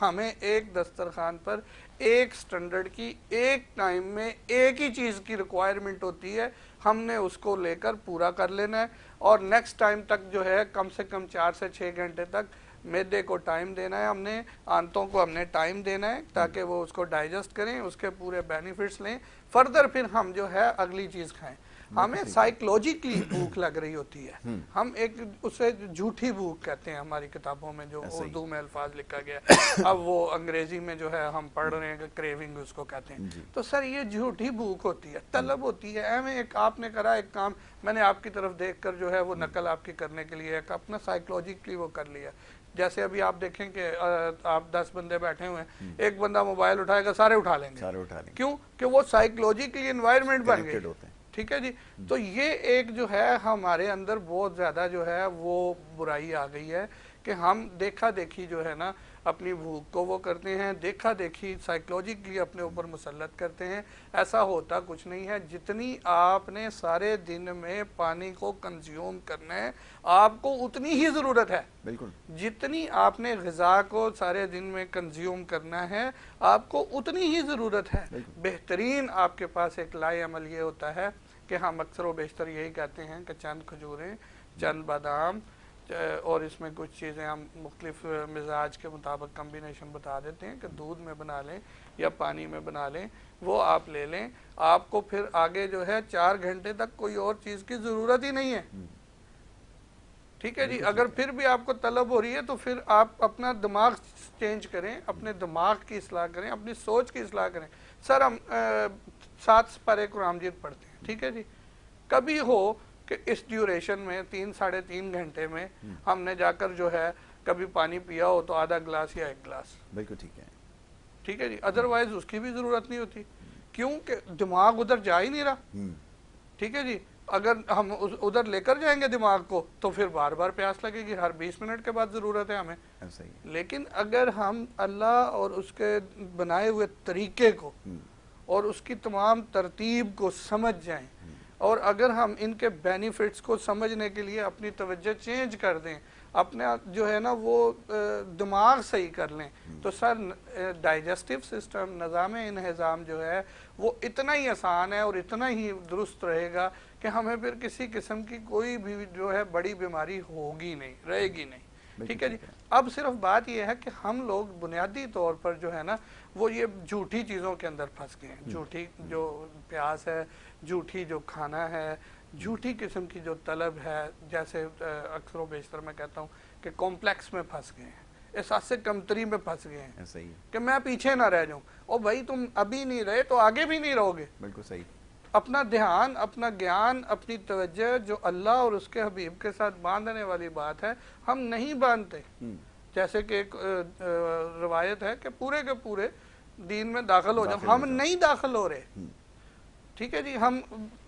[SPEAKER 2] ہمیں ایک دسترخوان پر ایک سٹینڈرڈ کی ایک ٹائم میں ایک ہی چیز کی ریکوائرمنٹ ہوتی ہے، ہم نے اس کو لے کر پورا کر لینا ہے، اور نیکسٹ ٹائم تک جو ہے کم سے کم 4 سے 6 گھنٹے تک میدے کو ٹائم دینا ہے، ہم نے آنتوں کو ہم نے ٹائم دینا ہے تاکہ وہ اس کو ڈائجسٹ کریں، اس کے پورے بینیفٹس لیں، فردر پھر ہم جو ہے اگلی چیز کھائیں۔ ہمیں سائیکلوجیکلی بھوک لگ رہی ہوتی ہے، ہم ایک اسے جھوٹی بھوک کہتے ہیں ہماری کتابوں میں، جو اردو میں الفاظ لکھا گیا اب وہ انگریزی میں جو ہے ہم پڑھ رہے ہیں کہ کریونگ اس کو کہتے ہیں۔ تو سر یہ جھوٹی بھوک ہوتی ہے، طلب ہوتی ہے، ایک آپ نے کرا ایک کام، میں نے آپ کی طرف دیکھ کر جو ہے وہ نقل آپ کی کرنے کے لیے ایک اپنا سائیکلوجیکلی وہ کر لیا۔ جیسے ابھی آپ دیکھیں کہ آپ 10 بندے بیٹھے ہوئے ہیں، ایک بندہ موبائل اٹھائے گا، سارے اٹھا لیں گے، کیوں کہ وہ سائیکلوجیکلی انوائرمنٹ بن گئی، ٹھیک ہے جی۔ تو یہ ایک جو ہے ہمارے اندر بہت زیادہ جو ہے وہ برائی آ گئی ہے کہ ہم دیکھا دیکھی جو ہے نا اپنی بھوک کو وہ کرتے ہیں، دیکھا دیکھی سائیکلوجیکلی اپنے اوپر مسلط کرتے ہیں۔ ایسا ہوتا کچھ نہیں ہے، جتنی آپ نے سارے دن میں پانی کو کنزیوم کرنا ہے آپ کو اتنی ہی ضرورت ہے، بالکل جتنی آپ نے غذا کو سارے دن میں کنزیوم کرنا ہے آپ کو اتنی ہی ضرورت ہے۔ بہترین آپ کے پاس ایک لائے عمل یہ ہوتا ہے کہ ہم اکثر و بیشتر یہی کہتے ہیں کہ چند کھجوریں، چند بادام، اور اس میں کچھ چیزیں ہم مختلف مزاج کے مطابق کمبینیشن بتا دیتے ہیں کہ دودھ میں بنا لیں یا پانی میں بنا لیں، وہ آپ لے لیں، آپ کو پھر آگے جو ہے 4 گھنٹے تک کوئی اور چیز کی ضرورت ہی نہیں ہے، ٹھیک ہے جی۔ اگر پھر بھی آپ کو طلب ہو رہی ہے تو پھر آپ اپنا دماغ چینج کریں، اپنے دماغ کی اصلاح کریں، اپنی سوچ کی اصلاح کریں۔ سر ہم 7 سپارے قرآن مجید پڑھتے ہیں، ٹھیک ہے جی، کبھی ہو کہ اس ڈیوریشن میں 3-3.5 گھنٹے میں ہم نے جا کر جو ہے کبھی پانی پیا ہو تو آدھا گلاس یا 1 گلاس، بالکل ٹھیک ہے، ٹھیک ہے جی، ادروائز اس کی بھی ضرورت نہیں ہوتی، کیونکہ دماغ ادھر جا ہی نہیں رہا، ٹھیک ہے جی۔ اگر ہم ادھر لے کر جائیں گے دماغ کو تو پھر بار بار پیاس لگے گی، ہر 20 منٹ کے بعد ضرورت ہے ہمیں۔ لیکن اگر ہم اللہ اور اس کے بنائے ہوئے طریقے کو اور اس کی تمام ترتیب کو سمجھ جائیں، اور اگر ہم ان کے بینیفٹس کو سمجھنے کے لیے اپنی توجہ چینج کر دیں، اپنے جو ہے نا وہ دماغ صحیح کر لیں، تو سر ڈائجسٹیو سسٹم، نظام انہضام جو ہے وہ اتنا ہی آسان ہے اور اتنا ہی درست رہے گا کہ ہمیں پھر کسی قسم کی کوئی بھی جو ہے بڑی بیماری ہوگی نہیں، رہے گی نہیں، ٹھیک ہے جی۔ اب صرف بات یہ ہے کہ ہم لوگ بنیادی طور پر جو ہے نا وہ یہ جھوٹی چیزوں کے اندر پھنس گئے ہیں، جھوٹی جو پیاس ہے، جھوٹی جو کھانا ہے، جھوٹی قسم کی جو طلب ہے، جیسے اکثر و بیشتر میں کہتا ہوں کہ کمپلیکس میں پھنس گئے ہیں، احساس سے کمتری میں پھنس گئے ہیں کہ میں پیچھے نہ رہ جاؤں، اور بھائی تم ابھی نہیں رہے تو آگے بھی نہیں رہو گے، بالکل صحیح۔ اپنا دھیان، اپنا گیان، اپنی توجہ جو اللہ اور اس کے حبیب کے ساتھ باندھنے والی بات ہے ہم نہیں باندھتے۔ جیسے کہ ایک روایت ہے کہ پورے کے پورے دین میں داخل ہو جاؤ، ہم نہیں داخل ہو رہے، ٹھیک ہے جی، ہم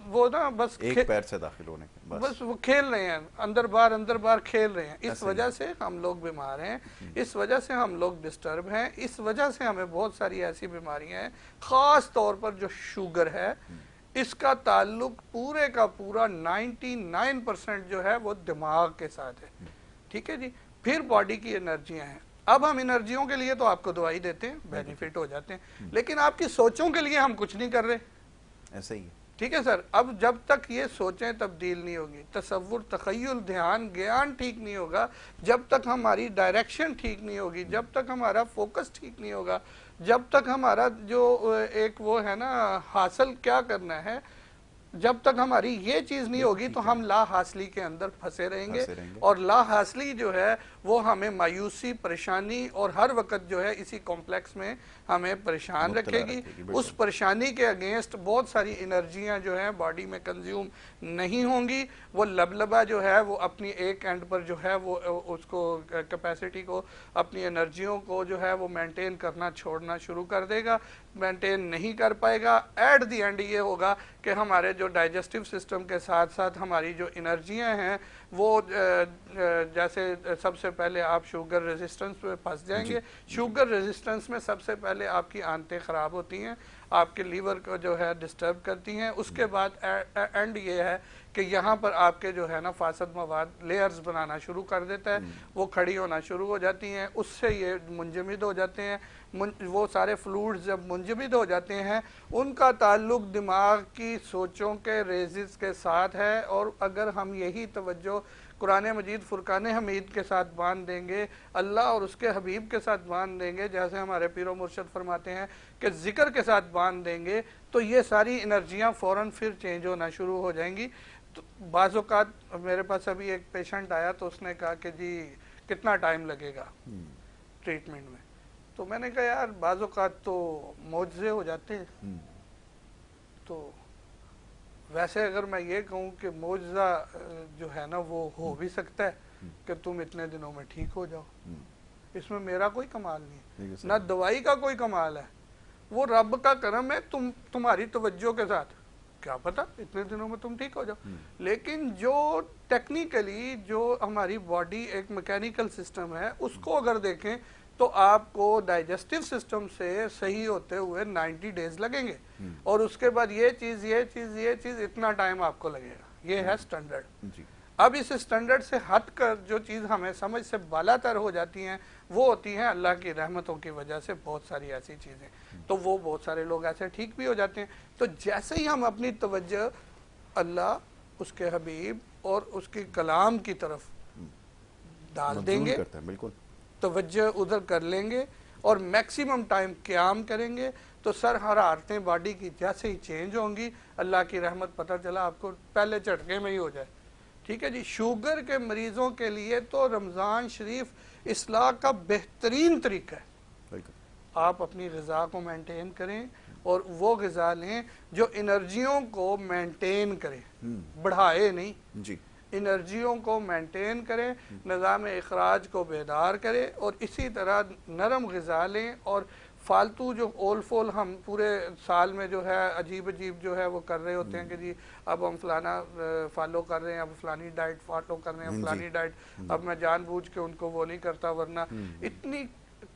[SPEAKER 2] وہ نا بس ایک پیر سے داخل ہونے کے بس وہ کھیل رہے ہیں، اندر باہر کھیل رہے ہیں، اس وجہ سے ہم لوگ بیمار ہیں، اس وجہ سے ہم لوگ ڈسٹرب ہیں، اس وجہ سے ہمیں بہت ساری ایسی بیماریاں ہیں، خاص طور پر جو شوگر ہے اس کا تعلق پورے کا پورا 99% جو ہے وہ دماغ کے ساتھ ہے، ٹھیک ہے جی۔ پھر باڈی کی انرجیاں ہیں، اب ہم انرجیوں کے لیے تو آپ کو دوائی دیتے ہیں، بینیفٹ ہو جاتے ہیں، لیکن آپ کی سوچوں کے لیے ہم کچھ نہیں کر رہے، ایسا ہی ہے، ٹھیک ہے سر۔ اب جب تک یہ سوچیں تبدیل نہیں ہوگی، تصور، تخیل، دھیان، گیان ٹھیک نہیں ہوگا، جب تک ہماری ڈائریکشن ٹھیک نہیں ہوگی، جب تک ہمارا فوکس ٹھیک نہیں ہوگا، جب تک ہمارا جو ایک وہ ہے نا حاصل کیا کرنا ہے، جب تک ہماری یہ چیز نہیں ہوگی تو ہم لا حاصلی کے اندر پھنسے رہیں گے، اور لا حاصلی جو ہے وہ ہمیں مایوسی، پریشانی اور ہر وقت جو ہے اسی کمپلیکس میں ہمیں پریشان رکھے گی۔ اس پریشانی کے اگینسٹ بہت ساری انرجیاں جو ہیں باڈی میں کنزیوم نہیں ہوں گی، وہ لبلبہ جو ہے وہ اپنی ایک اینڈ پر جو ہے وہ اس کو کیپیسٹی کو، اپنی انرجیوں کو جو ہے وہ مینٹین کرنا چھوڑنا شروع کر دے گا، مینٹین نہیں کر پائے گا، ایٹ دی اینڈ یہ ہوگا کہ ہمارے جو ڈائجسٹیو سسٹم کے ساتھ ساتھ ہماری جو انرجیاں ہیں وہ جیسے سب سے پہلے آپ شوگر ریزسٹنس میں پھنس جائیں گے. شوگر ریزسٹنس میں سب سے پہلے آپ کی آنتیں خراب ہوتی ہیں, آپ کے لیور کو جو ہے ڈسٹرب کرتی ہیں. اس کے بعد اینڈ یہ ہے کہ یہاں پر آپ کے جو ہے نا فاسد مواد لیئرز بنانا شروع کر دیتا ہے, وہ کھڑی ہونا شروع ہو جاتی ہیں, اس سے یہ منجمد ہو جاتے ہیں. وہ سارے فلوئڈز جب منجمد ہو جاتے ہیں ان کا تعلق دماغ کی سوچوں کے ریزز کے ساتھ ہے. اور اگر ہم یہی توجہ قرآن مجید فرقان حمید کے ساتھ باندھ دیں گے, اللہ اور اس کے حبیب کے ساتھ باندھ دیں گے, جیسے ہمارے پیر و مرشد فرماتے ہیں کہ ذکر کے ساتھ باندھ دیں گے, تو یہ ساری انرجیاں فوراً پھر چینج ہونا شروع ہو جائیں گی. تو بعض اوقات میرے پاس ابھی ایک پیشنٹ آیا تو اس نے کہا کہ جی کتنا ٹائم لگے گا ٹریٹمنٹ میں. تو میں نے کہا یار بعض اوقات تو معجزے ہو جاتے ہیں. تو ویسے اگر میں یہ کہوں کہ معجزہ جو ہے نا وہ ہو بھی سکتا ہے کہ تم اتنے دنوں میں ٹھیک ہو جاؤ, اس میں میرا کوئی کمال نہیں ہے, نہ دوائی کا کوئی کمال ہے, وہ رب کا کرم ہے. تمہاری توجہ کے ساتھ کیا پتہ اتنے دنوں میں تم ٹھیک ہو جاؤ. لیکن جو ٹیکنیکلی جو ہماری باڈی ایک میکینیکل سسٹم ہے اس کو اگر دیکھیں تو آپ کو ڈائجسٹیو سسٹم سے صحیح ہوتے ہوئے 90 ڈیز لگیں گے, اور اس کے بعد یہ چیز اتنا ٹائم آپ کو لگے گا. یہ ہے سٹینڈرڈ. اب اس سٹینڈرڈ سے ہٹ کر جو چیز ہمیں سمجھ سے بالا تر ہو جاتی ہیں وہ ہوتی ہیں اللہ کی رحمتوں کی وجہ سے بہت ساری ایسی چیزیں, تو وہ بہت سارے لوگ ایسے ٹھیک بھی ہو جاتے ہیں. تو جیسے ہی ہم اپنی توجہ اللہ, اس کے حبیب اور اس کی کلام کی طرف ڈال دیں گے, توجہ ادھر کر لیں گے اور میکسیمم ٹائم قیام کریں گے, تو سر حرارتیں باڈی کی جیسے ہی چینج ہوں گی, اللہ کی رحمت پتہ چلا آپ کو پہلے جھٹکے میں ہی ہو جائے. ٹھیک ہے جی. شوگر کے مریضوں کے لیے تو رمضان شریف اصلاح کا بہترین طریقہ ہے. آپ اپنی غذا کو مینٹین کریں اور وہ غذا لیں جو انرجیوں کو مینٹین کرے, بڑھائے نہیں, انرجیوں کو مینٹین کریں, نظام اخراج کو بیدار کرے, اور اسی طرح نرم غذا لیں. اور فالتو جو اول فول ہم پورے سال میں جو ہے عجیب جو ہے وہ کر رہے ہوتے ہیں کہ جی اب ہم فلانا فالو کر رہے ہیں, اب فلانی ڈائٹ فالو کر رہے ہیں, فلانی ڈائٹ, اب میں جان بوجھ کے ان کو وہ نہیں کرتا, ورنہ اتنی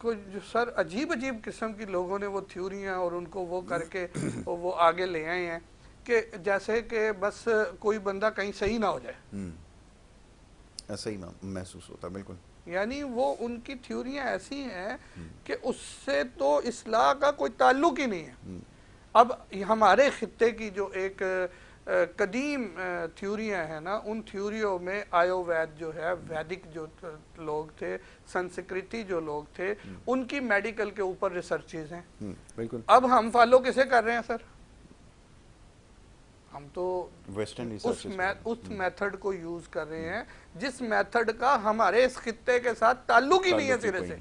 [SPEAKER 2] جو سر عجیب قسم کی لوگوں نے وہ تھیوریاں اور ان کو وہ کر کے وہ آگے لے آئے ہیں کہ جیسے کہ بس کوئی بندہ کہیں صحیح نہ ہو جائے,
[SPEAKER 1] ایسا ہی محسوس ہوتا. بالکل.
[SPEAKER 2] یعنی وہ ان کی تھیوریاں ایسی ہیں کہ اس سے تو اصلاح کا کوئی تعلق ہی نہیں ہے. اب ہمارے خطے کی جو ایک قدیم تھیوریاں ہیں نا, ان تھیوریوں میں آیو وید جو ہے, ویدک جو لوگ تھے, سنسکرتی جو لوگ تھے, ان کی میڈیکل کے اوپر ریسرچز ہیں.
[SPEAKER 1] بالکل.
[SPEAKER 2] اب ہم فالو کسے کر رہے ہیں سر؟ ہم تو اس میتھڈ کو یوز کر رہے ہیں جس میتھڈ کا ہمارے اس خطے کے ساتھ تعلق ہی نہیں ہے سرے سے.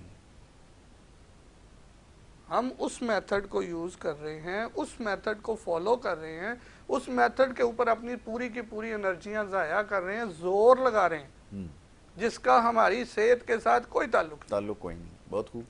[SPEAKER 2] ہم اس میتھڈ کو یوز کر رہے ہیں, اس میتھڈ کو فالو کر رہے ہیں, اس میتھڈ کے اوپر اپنی پوری کی پوری انرجیاں ضائع کر رہے ہیں, زور لگا رہے ہیں, جس کا ہماری صحت کے ساتھ کوئی تعلق
[SPEAKER 1] کوئی نہیں. بہت خوب.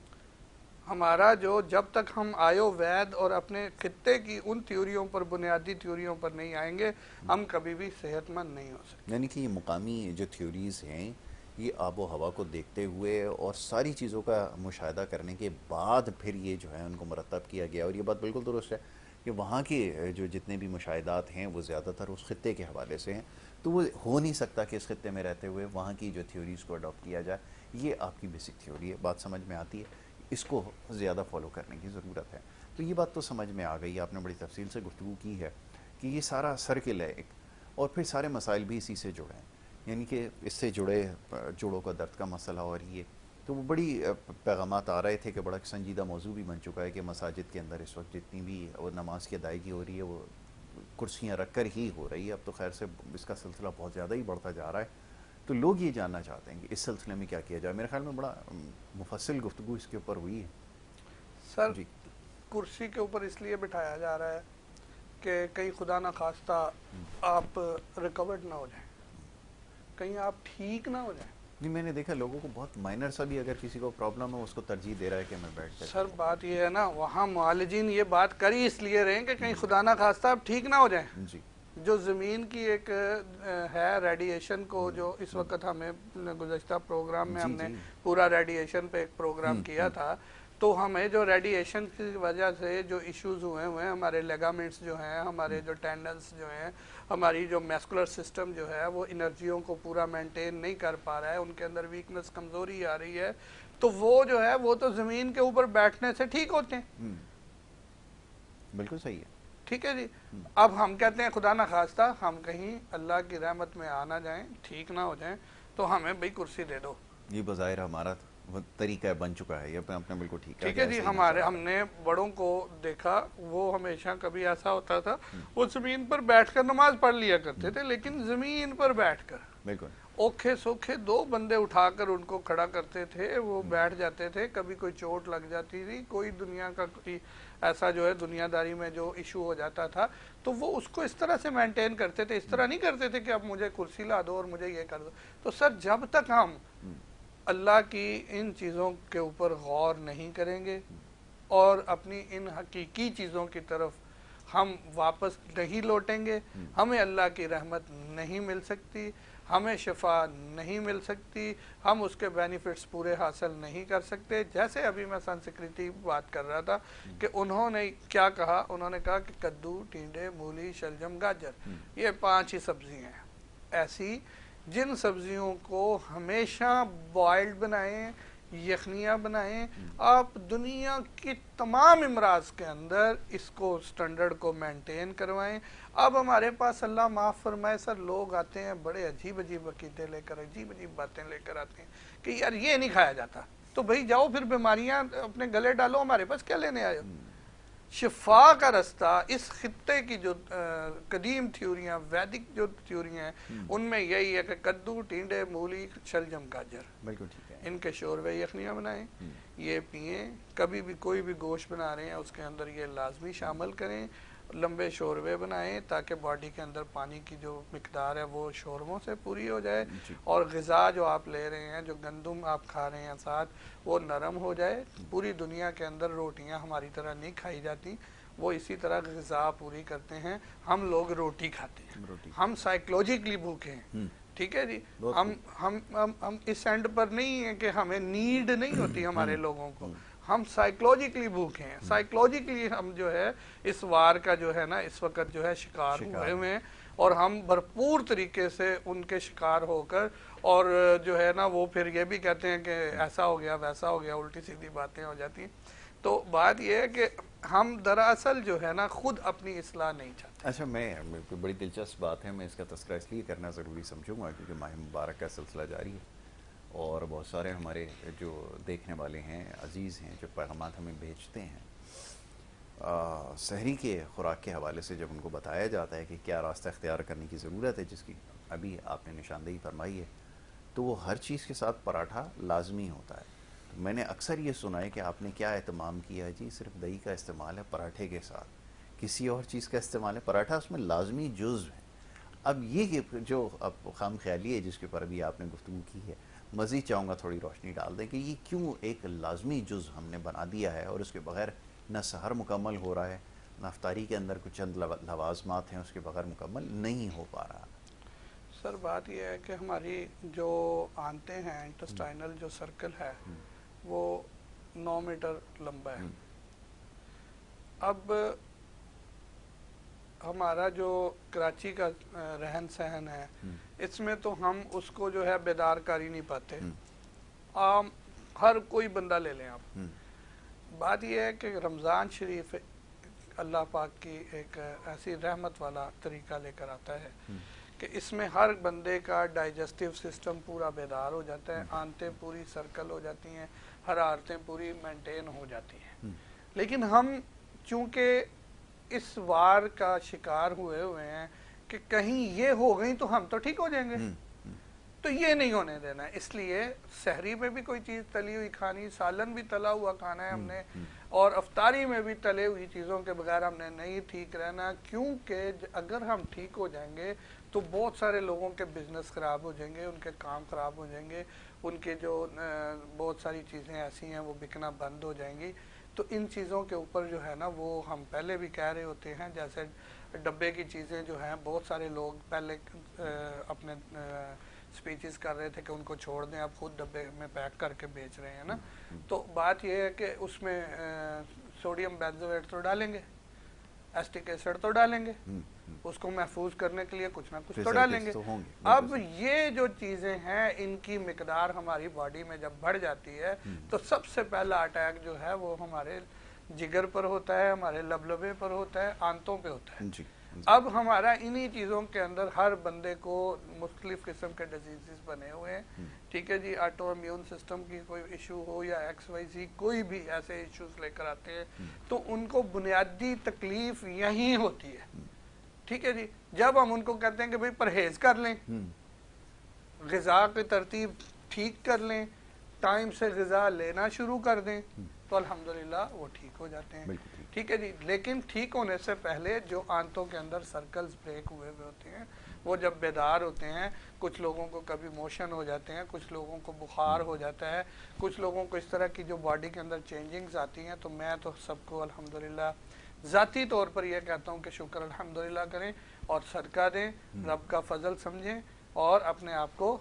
[SPEAKER 2] ہمارا جو جب تک ہم آیو وید اور اپنے خطے کی ان تھیوریوں پر, بنیادی تھیوریوں پر نہیں آئیں گے, ہم کبھی بھی صحت مند نہیں ہو سکتے.
[SPEAKER 1] یعنی کہ یہ مقامی جو تھیوریز ہیں یہ آب و ہوا کو دیکھتے ہوئے اور ساری چیزوں کا مشاہدہ کرنے کے بعد پھر یہ جو ہے ان کو مرتب کیا گیا. اور یہ بات بالکل درست ہے کہ وہاں کے جو جتنے بھی مشاہدات ہیں وہ زیادہ تر اس خطے کے حوالے سے ہیں, تو وہ ہو نہیں سکتا کہ اس خطے میں رہتے ہوئے وہاں کی جو تھیوریز کو اڈاپٹ کیا جائے. یہ آپ کی بیسک تھیوری ہے, بات سمجھ میں آتی ہے, اس کو زیادہ فالو کرنے کی ضرورت ہے. تو یہ بات تو سمجھ میں آ گئی, آپ نے بڑی تفصیل سے گفتگو کی ہے کہ یہ سارا سرکل ہے ایک, اور پھر سارے مسائل بھی اسی سے جڑے ہیں, یعنی کہ اس سے جڑے جوڑوں کا درد کا مسئلہ. اور یہ تو وہ بڑی پیغامات آ رہے تھے کہ بڑا سنجیدہ موضوع بھی بن چکا ہے کہ مساجد کے اندر اس وقت جتنی بھی اور نماز کی ادائیگی ہو رہی ہے وہ کرسیاں رکھ کر ہی ہو رہی ہے. اب تو خیر سے اس کا سلسلہ بہت زیادہ ہی بڑھتا جا رہا ہے. تو لوگ یہ جاننا چاہتے ہیں کہ اس سلسلے میں کیا کیا جائے. میرے خیال میں بڑا مفصل گفتگو اس کے اوپر ہوئی ہے.
[SPEAKER 2] سر جی, کرسی کے اوپر اس لیے بٹھایا جا رہا ہے کہ کہیں خدا نہ خواستہ آپ ریکورڈ نہ ہو جائیں, کہیں آپ ٹھیک نہ ہو جائیں.
[SPEAKER 1] نہیں, میں نے دیکھا لوگوں کو بہت مائنر سا بھی اگر کسی کو پرابلم ہے اس کو ترجیح دے رہا ہے کہ میں بیٹھ کر.
[SPEAKER 2] سر بات یہ ہے نا, وہاں معالجین یہ بات کری اس لیے رہے ہیں کہ کہیں خدا نہ خواستہ آپ ٹھیک نہ ہو جائیں.
[SPEAKER 1] جی,
[SPEAKER 2] جو زمین کی ایک ہے ریڈیشن کو، جو اس وقت ہمیں گزشتہ پروگرام میں ہم
[SPEAKER 1] جی
[SPEAKER 2] نے
[SPEAKER 1] جی
[SPEAKER 2] پورا ریڈیشن پہ ایک پروگرام کیا تھا، تو ہمیں جو ریڈیشن کی وجہ سے جو ایشوز ہوئے ہیں، ہمارے لیگامنٹس جو ہیں، ہمارے جو ٹینڈنس جو ہیں، ہماری جو میسکولر سسٹم جو ہے وہ انرجیوں کو پورا مینٹین نہیں کر پا رہا ہے، ان کے اندر ویکنس، کمزوری آ رہی ہے، تو وہ جو ہے وہ تو زمین کے اوپر بیٹھنے سے ٹھیک ہوتے ہیں.
[SPEAKER 1] بالکل صحیح ہے.
[SPEAKER 2] ٹھیک ہے جی. اب ہم کہتے ہیں خدا نخواستہ ہم کہیں اللہ کی رحمت میں آ نہ جائیں، ٹھیک نہ ہو جائیں، تو ہمیں بھئی کرسی دے دو.
[SPEAKER 1] یہ بظاہر ہمارا وہ طریقہ بن چکا ہے، یہ اپنے بالکل ٹھیک ہے.
[SPEAKER 2] ٹھیک ہے جی. ہم نے بڑوں کو دیکھا، وہ ہمیشہ کبھی ایسا ہوتا تھا وہ زمین پر بیٹھ کر نماز پڑھ لیا کرتے تھے، لیکن زمین پر بیٹھ کر
[SPEAKER 1] بالکل
[SPEAKER 2] اوکھے سوکھے 2 بندے اٹھا کر ان کو کھڑا کرتے تھے، وہ بیٹھ جاتے تھے. کبھی کوئی چوٹ لگ جاتی تھی، کوئی دنیا کا کوئی ایسا جو ہے دنیا داری میں جو ایشو ہو جاتا تھا، تو وہ اس کو اس طرح سے مینٹین کرتے تھے. اس طرح نہیں کرتے تھے کہ اب مجھے کرسی لا دو اور مجھے یہ کر دو. تو سر جب تک ہم اللہ کی ان چیزوں کے اوپر غور نہیں کریں گے اور اپنی ان حقیقی چیزوں کی طرف ہم واپس نہیں لوٹیں گے، ہمیں اللہ کی رحمت نہیں مل سکتی، ہمیں شفا نہیں مل سکتی، ہم اس کے بینیفٹس پورے حاصل نہیں کر سکتے. جیسے ابھی میں سنسکرتی بات کر رہا تھا کہ انہوں نے کیا کہا، انہوں نے کہا کہ کدو، ٹینڈے، مولی، شلجم، گاجر، یہ 5 ہی سبزی ہیں ایسی جن سبزیوں کو ہمیشہ بوائلڈ بنائیں، یخنیاں بنائیں. آپ دنیا کی تمام امراض کے اندر اس کو سٹینڈرڈ کو مینٹین کروائیں. اب ہمارے پاس اللہ معاف فرمائے سر، لوگ آتے ہیں بڑے عجیب عجیب عقیدے لے کر، عجیب عجیب باتیں لے کر آتے ہیں کہ یار یہ نہیں کھایا جاتا. تو بھائی جاؤ پھر بیماریاں اپنے گلے ڈالو، ہمارے پاس کیا لینے آئے ہو؟ شفا کا رستہ اس خطے کی جو قدیم تھیوریاں، ویدک جو تھیوریاں ہیں، ان میں یہی ہے کہ کدو، ٹینڈے، مولی، شلجم، گاجر،
[SPEAKER 1] بالکل ٹھیک ہے.
[SPEAKER 2] ان کے شوربے یخنیاں بنائیں، یہ پئیں. کبھی بھی کوئی بھی گوشت بنا رہے ہیں اس کے اندر یہ لازمی شامل کریں. لمبے شوربے بنائیں تاکہ باڈی کے اندر پانی کی جو مقدار ہے وہ شوربوں سے پوری ہو جائے، اور غذا جو آپ لے رہے ہیں، جو گندم آپ کھا رہے ہیں ساتھ، وہ نرم ہو جائے. پوری دنیا کے اندر روٹیاں ہماری طرح نہیں کھائی جاتی، وہ اسی طرح غذا پوری کرتے ہیں. ہم لوگ روٹی کھاتے ہیں، ہم سائیکولوجیکلی بھوکے ہیں. ٹھیک ہے جی. ہم اس اینڈ پر نہیں ہیں کہ ہمیں نیڈ نہیں ہوتی ہمارے لوگوں کو، ہم سائیکولوجیکلی بھوکے ہیں. سائیکولوجیکلی ہم جو ہے اس وار کا جو ہے نا اس وقت جو ہے شکار ہوئے ہوئے ہیں، اور ہم بھرپور طریقے سے ان کے شکار ہو کر، اور جو ہے نا وہ پھر یہ بھی کہتے ہیں کہ ایسا ہو گیا ویسا ہو گیا، الٹی سیدھی باتیں ہو جاتی ہیں. تو بات یہ ہے کہ ہم دراصل جو ہے نا خود اپنی اصلاح نہیں چاہتے.
[SPEAKER 1] اچھا، میں بڑی دلچسپ بات ہے، میں اس کا تذکرہ اس لیے کرنا ضروری سمجھوں گا کیونکہ ماہ مبارک کا سلسلہ جاری ہے، اور بہت سارے ہمارے جو دیکھنے والے ہیں، عزیز ہیں، جو پیغامات ہمیں بھیجتے ہیں سحری کے خوراک کے حوالے سے، جب ان کو بتایا جاتا ہے کہ کیا راستہ اختیار کرنے کی ضرورت ہے، جس کی ابھی آپ نے نشاندہی فرمائی ہے، تو وہ ہر چیز کے ساتھ پراٹھا لازمی ہوتا ہے. میں نے اکثر یہ سنا ہے کہ آپ نے کیا اہتمام کیا ہے جی، صرف دہی کا استعمال ہے پراٹھے کے ساتھ، کسی اور چیز کا استعمال ہے، پراٹھا اس میں لازمی جزو ہے. اب یہ جو اب خام خیالی ہے جس کے اوپر ابھی آپ نے گفتگو کی ہے، مزید چاہوں گا تھوڑی روشنی ڈال دیں کہ یہ کیوں ایک لازمی جز ہم نے بنا دیا ہے، اور اس کے بغیر نہ سحر مکمل ہو رہا ہے، نہ افطاری کے اندر کچھ چند لوازمات ہیں اس کے بغیر مکمل نہیں ہو پا رہا.
[SPEAKER 2] سر بات یہ ہے کہ ہماری جو آنتیں ہیں، انٹسٹائنل جو سرکل ہے وہ 9 میٹر لمبا ہے. اب ہمارا جو کراچی کا رہن سہن ہے، اس میں تو ہم اس کو جو ہے بیدار کر ہی نہیں پاتے. عام ہر کوئی بندہ لے لیں آپ. بات یہ ہے کہ رمضان شریف اللہ پاک کی ایک ایسی رحمت والا طریقہ لے کر آتا ہے کہ اس میں ہر بندے کا ڈائجسٹیو سسٹم پورا بیدار ہو جاتا ہے، آنتیں پوری سرکل ہو جاتی ہیں، حرارتیں پوری مینٹین ہو جاتی ہیں. لیکن ہم چونکہ اس وار کا شکار ہوئے ہیں کہ کہیں یہ ہو گئی تو ہم تو ٹھیک ہو جائیں گے، تو یہ نہیں ہونے دینا ہے. اس لیے سحری میں بھی کوئی چیز تلی ہوئی کھانی، سالن بھی تلا ہوا کھانا ہے ہم نے، اور افطاری میں بھی تلے ہوئی چیزوں کے بغیر ہم نے نہیں ٹھیک رہنا. کیونکہ اگر ہم ٹھیک ہو جائیں گے تو بہت سارے لوگوں کے بزنس خراب ہو جائیں گے، ان کے کام خراب ہو جائیں گے، ان کے جو بہت ساری چیزیں ایسی ہیں وہ بکنا بند ہو جائیں گی. تو ان چیزوں کے اوپر جو ہے نا وہ ہم پہلے بھی کہہ رہے ہوتے ہیں. جیسے ڈبے کی چیزیں جو ہیں بہت سارے لوگ پہلے اپنے سپیچز کر رہے تھے کہ ان کو چھوڑ دیں, اب خود ڈبے میں پیک کر کے بیچ رہے ہیں نا. تو بات یہ ہے کہ اس میں سوڈیم بینزویٹ تو ڈالیں گے, ایسٹک ایسڈ تو ڈالیں گے, اس کو محفوظ کرنے کے لیے کچھ نہ کچھ تو ڈالیں گے. اب یہ جو چیزیں ہیں ان کی مقدار ہماری باڈی میں جب بڑھ جاتی ہے تو سب سے پہلا اٹیک جو ہے وہ ہمارے جگر پر ہوتا ہے, ہمارے لبلبے پر ہوتا ہے, آنتوں پہ ہوتا ہے. اب ہمارا انہی چیزوں کے اندر ہر بندے کو مختلف قسم کے ڈیزیزز بنے ہوئے ہیں. ٹھیک ہے جی, آٹو امیون سسٹم کی کوئی ایشو ہو یا ایکس وائی زی کوئی بھی ایسے ایشوز لے کر آتے ہیں تو ان کو بنیادی تکلیف یہی ہوتی ہے. ٹھیک ہے جی, جب ہم ان کو کہتے ہیں کہ بھئی پرہیز کر لیں, غذا کی ترتیب ٹھیک کر لیں, ٹائم سے غذا لینا شروع کر دیں تو الحمدللہ وہ ٹھیک ہو جاتے ہیں. ٹھیک ہے جی, لیکن ٹھیک ہونے سے پہلے جو آنتوں کے اندر سرکلز بریک ہوئے ہوتے ہیں وہ جب بیدار ہوتے ہیں, کچھ لوگوں کو کبھی موشن ہو جاتے ہیں, کچھ لوگوں کو بخار ہو جاتا ہے, کچھ لوگوں کو اس طرح کی جو باڈی کے اندر چینجنگز آتی ہیں, تو میں تو سب کو الحمدللہ ذاتی طور پر یہ کہتا ہوں کہ شکر الحمدللہ کریں اور صدقہ دیں, رب کا فضل سمجھیں اور اپنے آپ کو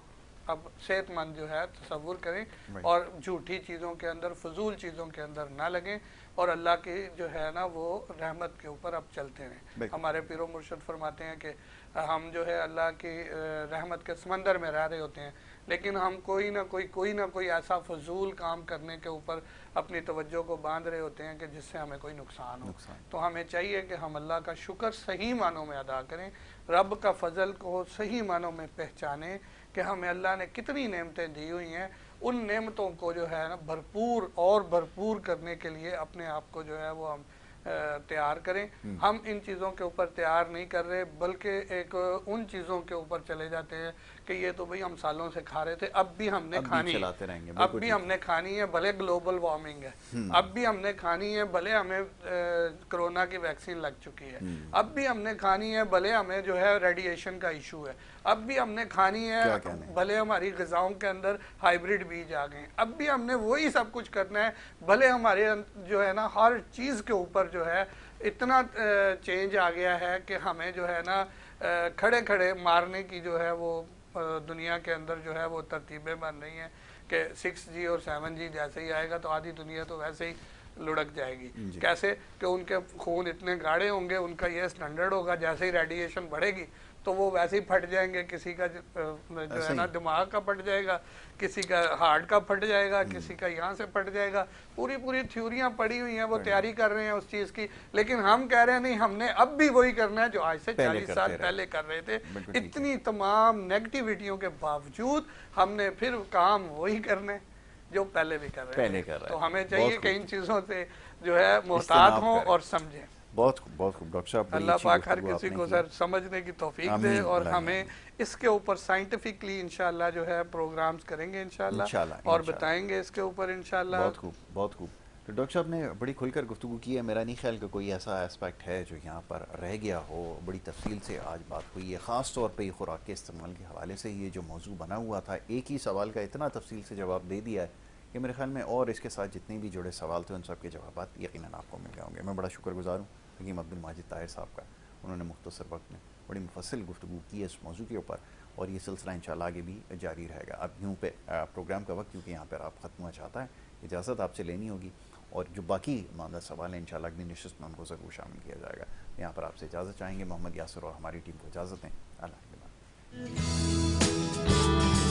[SPEAKER 2] اب صحت مند جو ہے تصور کریں اور جھوٹی چیزوں کے اندر, فضول چیزوں کے اندر نہ لگیں اور اللہ کی جو ہے نا وہ رحمت کے اوپر اب چلتے رہیں. ہمارے پیر و مرشد فرماتے ہیں کہ ہم جو ہے اللہ کی رحمت کے سمندر میں رہ رہے ہوتے ہیں, لیکن ہم کوئی نہ کوئی ایسا فضول کام کرنے کے اوپر اپنی توجہ کو باندھ رہے ہوتے ہیں کہ جس سے ہمیں کوئی نقصان ہو. تو ہمیں چاہیے کہ ہم اللہ کا شکر صحیح معنوں میں ادا کریں, رب کا فضل کو صحیح معنوں میں پہچانیں کہ ہمیں اللہ نے کتنی نعمتیں دی ہوئی ہیں. ان نعمتوں کو جو ہے نا بھرپور کرنے کے لیے اپنے آپ کو جو ہے وہ ہم تیار کریں. ہم ان چیزوں کے اوپر تیار نہیں کر رہے بلکہ ایک ان چیزوں کے اوپر چلے جاتے ہیں کہ یہ تو بھئی ہم سالوں سے کھا رہے تھے, اب بھی ہم نے کھانی ہے, اب بھی ہم نے کھانی ہے, بھلے گلوبل وارمنگ ہے, اب بھی ہم نے کھانی ہے, بھلے ہمیں کرونا کی ویکسین لگ چکی ہے, اب بھی ہم نے کھانی ہے, بھلے ہمیں جو ہے ریڈیشن کا ایشو ہے, اب بھی ہم نے کھانی ہے, بھلے ہماری غذاؤں کے اندر ہائیبریڈ بیج آ گئے, اب بھی ہم نے وہی سب کچھ کرنا ہے, بھلے ہمارے جو ہے نا ہر چیز کے اوپر جو ہے اتنا چینج آ گیا ہے کہ ہمیں جو ہے نا کھڑے کھڑے مارنے کی جو ہے وہ دنیا کے اندر جو ہے وہ ترتیبیں بن رہی ہیں کہ 6G اور 7G جیسے ہی آئے گا تو آدھی دنیا تو ویسے ہی لڑک جائے گی. کیسے کہ ان کے خون اتنے گاڑے ہوں گے, ان کا یہ سٹینڈرڈ ہوگا, جیسے ہی ریڈیشن بڑھے گی تو وہ ویسے ہی پھٹ جائیں گے, کسی کا جو ہے نا دماغ کا پھٹ جائے گا, کسی کا ہارٹ کا پھٹ جائے گا, کسی کا یہاں سے پھٹ جائے گا. پوری تھیوریاں پڑی ہوئی ہیں, وہ تیاری کر رہے ہیں اس چیز کی, لیکن ہم کہہ رہے ہیں نہیں, ہم نے اب بھی وہی کرنا ہے جو آج سے 40 سال پہلے کر رہے تھے. اتنی تمام نیگیٹیوٹیوں کے باوجود ہم نے پھر کام وہی کرنے جو پہلے بھی کر رہے تھے. تو ہمیں چاہیے کہ ان چیزوں سے جو ہے محتاط ہوں اور سمجھیں.
[SPEAKER 1] بہت خوب ڈاکٹر صاحب,
[SPEAKER 2] اللہ پاک ہر کسی کو سر سمجھنے کی توفیق دے اور ہمیں اس کے اوپر سائنٹیفکلی انشاءاللہ جو ہے پروگرامز کریں گے انشاءاللہ اور بتائیں گے اس کے اوپر انشاءاللہ.
[SPEAKER 1] بہت خوب. تو ڈاکٹر صاحب نے بڑی کھل کر گفتگو کی ہے. میرا نہیں خیال کہ کوئی ایسا اسپیکٹ ہے جو یہاں پر رہ گیا ہو. بڑی تفصیل سے آج بات ہوئی ہے, خاص طور پہ خوراک کے استعمال کے حوالے سے. یہ جو موضوع بنا ہوا تھا, ایک ہی سوال کا اتنا تفصیل سے جواب دے دیا ہے کہ میرے خیال میں اور اس کے ساتھ جتنے بھی جڑے سوال تھے ان سب کے جوابات یقیناً آپ کو مل گئے ہوں گے. میں بڑا شکر گزار ہوں حکیم عبد الماجد طاہر صاحب کا. انہوں نے مختصر وقت میں بڑی مفصل گفتگو کی ہے اس موضوع کے اوپر, اور یہ سلسلہ انشاءاللہ آگے بھی جاری رہے گا. اب یوں پہ پروگرام کا وقت کیونکہ یہاں پر آپ ختم ہونا چاہتا ہے, اجازت آپ سے لینی ہوگی, اور جو باقی ماندہ سوال ہیں انشاءاللہ اگلی نشست میں ان کو ضرور شامل کیا جائے گا. یہاں پر آپ سے اجازت چاہیں گے. محمد یاسر اور ہماری ٹیم کو اجازت دیں. اللہ حافظ.